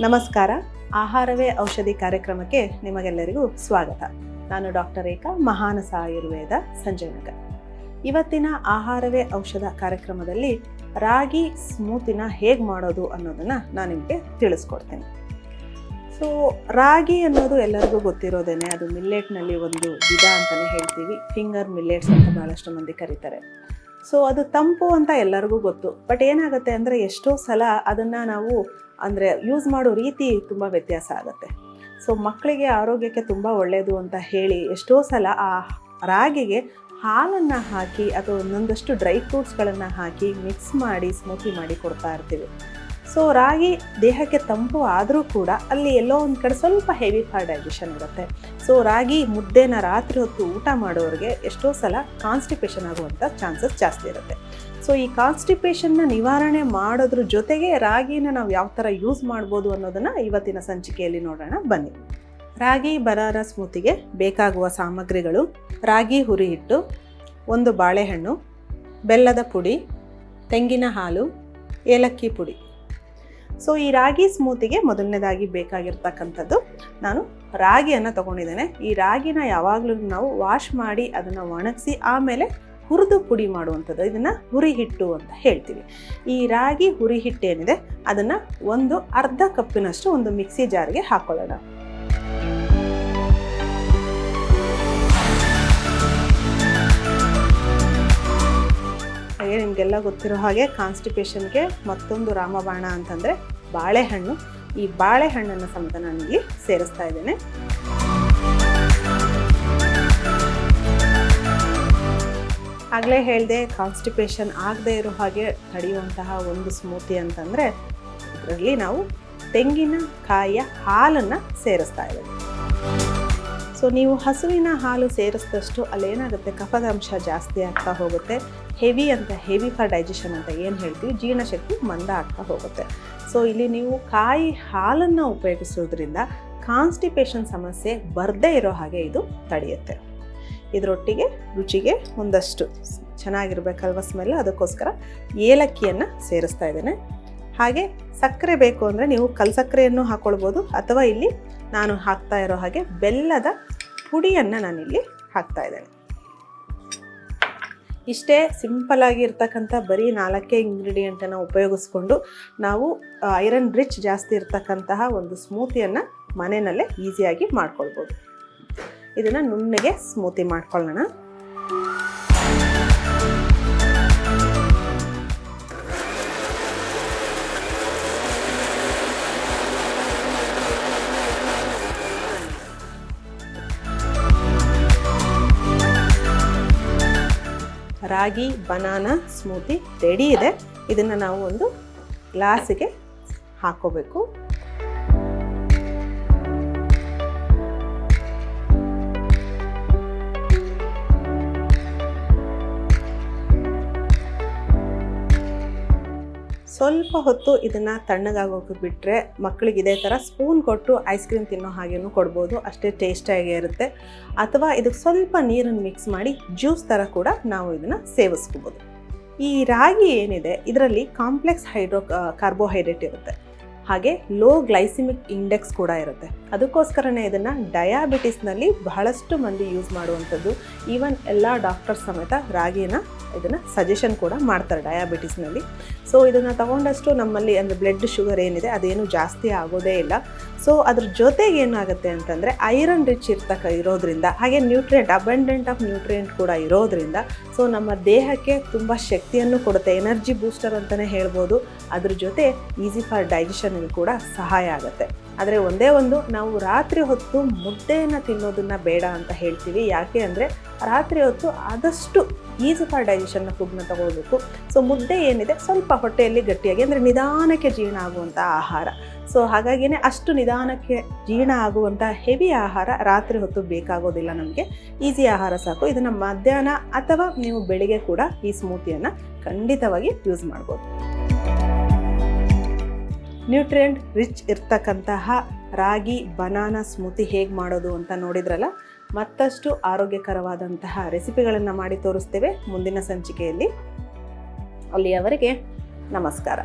ನಮಸ್ಕಾರ. ಆಹಾರವೇ ಔಷಧಿ ಕಾರ್ಯಕ್ರಮಕ್ಕೆ ನಿಮಗೆಲ್ಲರಿಗೂ ಸ್ವಾಗತ. ನಾನು ಡಾಕ್ಟರ್ ರೇಖಾ, ಮಹಾನಸ ಆಯುರ್ವೇದ, ಸಂಜಯನಗರ್. ಇವತ್ತಿನ ಆಹಾರವೇ ಔಷಧ ಕಾರ್ಯಕ್ರಮದಲ್ಲಿ ರಾಗಿ ಸ್ಮೂತಿನ ಹೇಗೆ ಮಾಡೋದು ಅನ್ನೋದನ್ನು ನಾನು ನಿಮಗೆ ತಿಳಿಸ್ಕೊಡ್ತೇನೆ. ಸೊ ರಾಗಿ ಅನ್ನೋದು ಎಲ್ಲರಿಗೂ ಗೊತ್ತಿರೋದೇನೆ. ಅದು ಮಿಲ್ಲೆಟ್ನಲ್ಲಿ ಒಂದು ವಿಧ ಅಂತಲೇ ಹೇಳ್ತೀವಿ. ಫಿಂಗರ್ ಮಿಲ್ಲೆಟ್ಸ್ ಅಂತ ಬಹಳಷ್ಟು ಮಂದಿ ಕರೀತಾರೆ. ಸೊ ಅದು ತಂಪು ಅಂತ ಎಲ್ಲರಿಗೂ ಗೊತ್ತು. ಬಟ್ ಏನಾಗುತ್ತೆ ಅಂದರೆ ಎಷ್ಟೋ ಸಲ ಅದನ್ನು ನಾವು ಯೂಸ್ ಮಾಡೋ ರೀತಿ ತುಂಬ ವ್ಯತ್ಯಾಸ ಆಗುತ್ತೆ. ಸೊ ಮಕ್ಕಳಿಗೆ ಆರೋಗ್ಯಕ್ಕೆ ತುಂಬ ಒಳ್ಳೆಯದು ಅಂತ ಹೇಳಿ ಎಷ್ಟೋ ಸಲ ಆ ರಾಗಿಗೆ ಹಾಲನ್ನು ಹಾಕಿ ಅಥವಾ ಒಂದೊಂದಷ್ಟು ಡ್ರೈ ಫ್ರೂಟ್ಸ್ಗಳನ್ನು ಹಾಕಿ ಮಿಕ್ಸ್ ಮಾಡಿ ಸ್ಮೂತಿ ಮಾಡಿ ಕೊಡ್ತಾ ಇರ್ತೀವಿ. ಸೊ ರಾಗಿ ದೇಹಕ್ಕೆ ತಂಪು ಆದರೂ ಕೂಡ ಅಲ್ಲಿ ಎಲ್ಲೋ ಒಂದು ಕಡೆ ಸ್ವಲ್ಪ ಹೆವಿ ಫಾರ್ ಡೈಜೆಷನ್ ಇರುತ್ತೆ. ಸೊ ರಾಗಿ ಮುದ್ದೆನ ರಾತ್ರಿ ಹೊತ್ತು ಊಟ ಮಾಡೋರಿಗೆ ಎಷ್ಟೋ ಸಲ ಕಾನ್ಸ್ಟಿಪೇಷನ್ ಆಗುವಂಥ ಚಾನ್ಸಸ್ ಜಾಸ್ತಿ ಇರುತ್ತೆ. ಸೊ ಈ ಕಾನ್ಸ್ಟಿಪೇಷನ್ನ ನಿವಾರಣೆ ಮಾಡೋದ್ರ ಜೊತೆಗೆ ರಾಗಿನ ನಾವು ಯಾವ ಥರ ಯೂಸ್ ಮಾಡ್ಬೋದು ಅನ್ನೋದನ್ನು ಇವತ್ತಿನ ಸಂಚಿಕೆಯಲ್ಲಿ ನೋಡೋಣ ಬನ್ನಿ. ರಾಗಿ ಬನಾನಾ ಸ್ಮೂತಿಗೆ ಬೇಕಾಗುವ ಸಾಮಗ್ರಿಗಳು: ರಾಗಿ ಹುರಿ ಹಿಟ್ಟು, 1 ಬಾಳೆಹಣ್ಣು, ಬೆಲ್ಲದ ಪುಡಿ, ತೆಂಗಿನ ಹಾಲು, ಏಲಕ್ಕಿ ಪುಡಿ. ಸೊ ಈ ರಾಗಿ ಸ್ಮೂತಿಗೆ ಮೊದಲನೇದಾಗಿ ಬೇಕಾಗಿರ್ತಕ್ಕಂಥದ್ದು, ನಾನು ರಾಗಿಯನ್ನು ತೊಗೊಂಡಿದ್ದೇನೆ. ಈ ರಾಗಿನ ಯಾವಾಗಲೂ ನಾವು ವಾಶ್ ಮಾಡಿ ಅದನ್ನು ಒಣಗಿಸಿ ಆಮೇಲೆ ಹುರಿದು ಪುಡಿ ಮಾಡುವಂಥದ್ದು. ಇದನ್ನು ಹುರಿ ಹಿಟ್ಟು ಅಂತ ಹೇಳ್ತೀವಿ. ಈ ರಾಗಿ ಹುರಿ ಹಿಟ್ಟು ಏನಿದೆ ಅದನ್ನು ಒಂದು ಅರ್ಧ ಕಪ್ಪಿನಷ್ಟು ಒಂದು ಮಿಕ್ಸಿ ಜಾರ್ಗೆ ಹಾಕೊಳ್ಳೋಣ. ಹಾಗೆ ನಿಮಗೆಲ್ಲ ಗೊತ್ತಿರೋ ಹಾಗೆ ಕಾನ್ಸ್ಟಿಪೇಷನ್ಗೆ ಮತ್ತೊಂದು ರಾಮಬಾಣ ಅಂತಂದರೆ ಬಾಳೆಹಣ್ಣು. ಈ ಬಾಳೆಹಣ್ಣನ್ನು ಸಮೇತ ನಾನಿಲ್ಲಿ ಸೇರಿಸ್ತಾ ಇದ್ದೇನೆ. ಆಗಲೇ ಹೇಳಿದೆ, ಕಾನ್ಸ್ಟಿಪೇಷನ್ ಆಗದೆ ಇರೋ ಹಾಗೆ ತಡೆಯುವಂತಹ ಒಂದು ಸ್ಮೂತಿ ಅಂತಂದರೆ ಇದರಲ್ಲಿ ನಾವು ತೆಂಗಿನಕಾಯಿಯ ಹಾಲನ್ನು ಸೇರಿಸ್ತಾ ಇದ್ದೇವೆ. ಸೊ ನೀವು ಹಸುವಿನ ಹಾಲು ಸೇರಿಸಿದಷ್ಟು ಅಲ್ಲೇನಾಗುತ್ತೆ, ಕಫದ ಅಂಶ ಜಾಸ್ತಿ ಆಗ್ತಾ ಹೋಗುತ್ತೆ. ಹೆವಿ ಫಾರ್ ಡೈಜೆಷನ್ ಅಂತ ಏನು ಹೇಳ್ತೀವಿ, ಜೀರ್ಣಶಕ್ತಿ ಮಂದ ಆಗ್ತಾ ಹೋಗುತ್ತೆ. ಸೊ ಇಲ್ಲಿ ನೀವು ಕಾಯಿ ಹಾಲನ್ನು ಉಪಯೋಗಿಸೋದ್ರಿಂದ ಕಾನ್ಸ್ಟಿಪೇಷನ್ ಸಮಸ್ಯೆ ಬರದೇ ಇರೋ ಹಾಗೆ ಇದು ತಡೆಯುತ್ತೆ. ಇದರೊಟ್ಟಿಗೆ ರುಚಿಗೆ ಒಂದಷ್ಟು ಚೆನ್ನಾಗಿರ್ಬೇಕಲ್ವ ಸ್ಮೆಲ್, ಅದಕ್ಕೋಸ್ಕರ ಏಲಕ್ಕಿಯನ್ನು ಸೇರಿಸ್ತಾ ಇದ್ದೇನೆ. ಹಾಗೆ ಸಕ್ಕರೆ ಬೇಕು ಅಂದರೆ ನೀವು ಕಲ್ಸಕ್ಕರೆಯನ್ನು ಹಾಕ್ಕೊಳ್ಬೋದು, ಅಥವಾ ಇಲ್ಲಿ ನಾನು ಹಾಕ್ತಾ ಇರೋ ಹಾಗೆ ಬೆಲ್ಲದ ಪುಡಿಯನ್ನು ನಾನಿಲ್ಲಿ ಹಾಕ್ತಾ ಇದ್ದೇನೆ. ಇಷ್ಟೇ ಸಿಂಪಲ್ಲಾಗಿ ಇರ್ತಕ್ಕಂಥ ಬರೀ 4 ಇಂಗ್ರೀಡಿಯೆಂಟನ್ನು ಉಪಯೋಗಿಸ್ಕೊಂಡು ನಾವು ಐರನ್ ರಿಚ್ ಜಾಸ್ತಿ ಇರ್ತಕ್ಕಂತಹ ಒಂದು ಸ್ಮೂತಿಯನ್ನು ಮನೆಯಲ್ಲೇ ಈಸಿಯಾಗಿ ಮಾಡ್ಕೊಳ್ಬೋದು. ಇದನ್ನು ನುಣ್ಣಗೆ ಸ್ಮೂತಿ ಮಾಡ್ಕೊಳ್ಳೋಣ. ರಾಗಿ ಬನಾನಾ ಸ್ಮೂತಿ ರೆಡಿ ಇದೆ. ಇದನ್ನು ನಾವು ಒಂದು ಗ್ಲಾಸಿಗೆ ಹಾಕೋಬೇಕು. ಸ್ವಲ್ಪ ಹೊತ್ತು ಇದನ್ನು ತಣ್ಣಗಾಗೋಕೆ ಬಿಟ್ಟರೆ ಮಕ್ಕಳಿಗೆ ಇದೇ ಥರ ಸ್ಪೂನ್ ಕೊಟ್ಟು ಐಸ್ ಕ್ರೀಮ್ ತಿನ್ನೋ ಹಾಗೇನೂ ಕೊಡ್ಬೋದು, ಅಷ್ಟೇ ಟೇಸ್ಟಾಗಿ ಇರುತ್ತೆ. ಅಥವಾ ಇದಕ್ಕೆ ಸ್ವಲ್ಪ ನೀರನ್ನು ಮಿಕ್ಸ್ ಮಾಡಿ ಜ್ಯೂಸ್ ಥರ ಕೂಡ ನಾವು ಇದನ್ನು ಸೇವಿಸ್ಕೋಬೋದು. ಈ ರಾಗಿ ಏನಿದೆ ಇದರಲ್ಲಿ ಕಾಂಪ್ಲೆಕ್ಸ್ ಕಾರ್ಬೋಹೈಡ್ರೇಟ್ ಇರುತ್ತೆ, ಹಾಗೆ ಲೋ ಗ್ಲೈಸಿಮಿಕ್ ಇಂಡೆಕ್ಸ್ ಕೂಡ ಇರುತ್ತೆ. ಅದಕ್ಕೋಸ್ಕರನೇ ಇದನ್ನು ಡಯಾಬಿಟಿಸ್ನಲ್ಲಿ ಬಹಳಷ್ಟು ಮಂದಿ ಯೂಸ್ ಮಾಡುವಂಥದ್ದು. ಈವನ್ ಎಲ್ಲ ಡಾಕ್ಟರ್ಸ್ ಸಮೇತ ರಾಗಿನ ಇದನ್ನು ಸಜೆಷನ್ ಕೂಡ ಮಾಡ್ತಾರೆ ಡಯಾಬಿಟಿಸ್ನಲ್ಲಿ. ಸೊ ಇದನ್ನು ತಗೊಂಡಷ್ಟು ನಮ್ಮಲ್ಲಿ ಬ್ಲಡ್ ಶುಗರ್ ಏನಿದೆ ಅದೇನು ಜಾಸ್ತಿ ಆಗೋದೇ ಇಲ್ಲ. ಸೊ ಅದ್ರ ಜೊತೆಗೆ ಏನಾಗುತ್ತೆ ಅಂತಂದರೆ ಐರನ್ ರಿಚ್ ಇರೋದ್ರಿಂದ, ಹಾಗೆ ಅಬಂಡೆಂಟ್ ಆಫ್ ನ್ಯೂಟ್ರಿಯೆಂಟ್ ಕೂಡ ಇರೋದ್ರಿಂದ ಸೊ ನಮ್ಮ ದೇಹಕ್ಕೆ ತುಂಬ ಶಕ್ತಿಯನ್ನು ಕೊಡುತ್ತೆ. ಎನರ್ಜಿ ಬೂಸ್ಟರ್ ಅಂತಲೇ ಹೇಳ್ಬೋದು. ಅದ್ರ ಜೊತೆ ಈಸಿ ಫಾರ್ ಡೈಜೆಷನ್ಗೆ ಕೂಡ ಸಹಾಯ ಆಗುತ್ತೆ. ಆದರೆ ಒಂದೇ ಒಂದು, ನಾವು ರಾತ್ರಿ ಹೊತ್ತು ಮುದ್ದೆಯನ್ನು ತಿನ್ನೋದನ್ನು ಬೇಡ ಅಂತ ಹೇಳ್ತೀವಿ. ಯಾಕೆ ಅಂದರೆ ರಾತ್ರಿ ಹೊತ್ತು ಆದಷ್ಟು ಈಸಿ ಫಾರ್ ಡೈಜೆಷನ್ನ ಫುಡ್ನ ತಗೊಳ್ಬೇಕು. ಸೊ ಮುದ್ದೆ ಏನಿದೆ ಸ್ವಲ್ಪ ಹೊಟ್ಟೆಯಲ್ಲಿ ಗಟ್ಟಿಯಾಗಿ ನಿಧಾನಕ್ಕೆ ಜೀರ್ಣ ಆಗುವಂಥ ಆಹಾರ. ಸೊ ಹಾಗಾಗಿಯೇ ಅಷ್ಟು ನಿಧಾನಕ್ಕೆ ಜೀರ್ಣ ಆಗುವಂಥ ಹೆವಿ ಆಹಾರ ರಾತ್ರಿ ಹೊತ್ತು ಬೇಕಾಗೋದಿಲ್ಲ ನಮಗೆ. ಈಸಿ ಆಹಾರ ಸಾಕು. ಇದನ್ನು ಮಧ್ಯಾಹ್ನ ಅಥವಾ ನೀವು ಬೆಳಿಗ್ಗೆ ಕೂಡ ಈ ಸ್ಮೂತಿಯನ್ನು ಖಂಡಿತವಾಗಿ ಯೂಸ್ ಮಾಡ್ಬೋದು. ನ್ಯೂಟ್ರಿಯೆಂಟ್ ರಿಚ್ ಇರ್ತಕ್ಕಂತಹ ರಾಗಿ ಬನಾನಾ ಸ್ಮೂತಿ ಹೇಗೆ ಮಾಡೋದು ಅಂತ ನೋಡಿದ್ರಲ್ಲ. ಮತ್ತಷ್ಟು ಆರೋಗ್ಯಕರವಾದಂತಹ ರೆಸಿಪಿಗಳನ್ನು ಮಾಡಿ ತೋರಿಸ್ತೇವೆ ಮುಂದಿನ ಸಂಚಿಕೆಯಲ್ಲಿ. ಅಲ್ಲಿಯವರೆಗೆ ನಮಸ್ಕಾರ.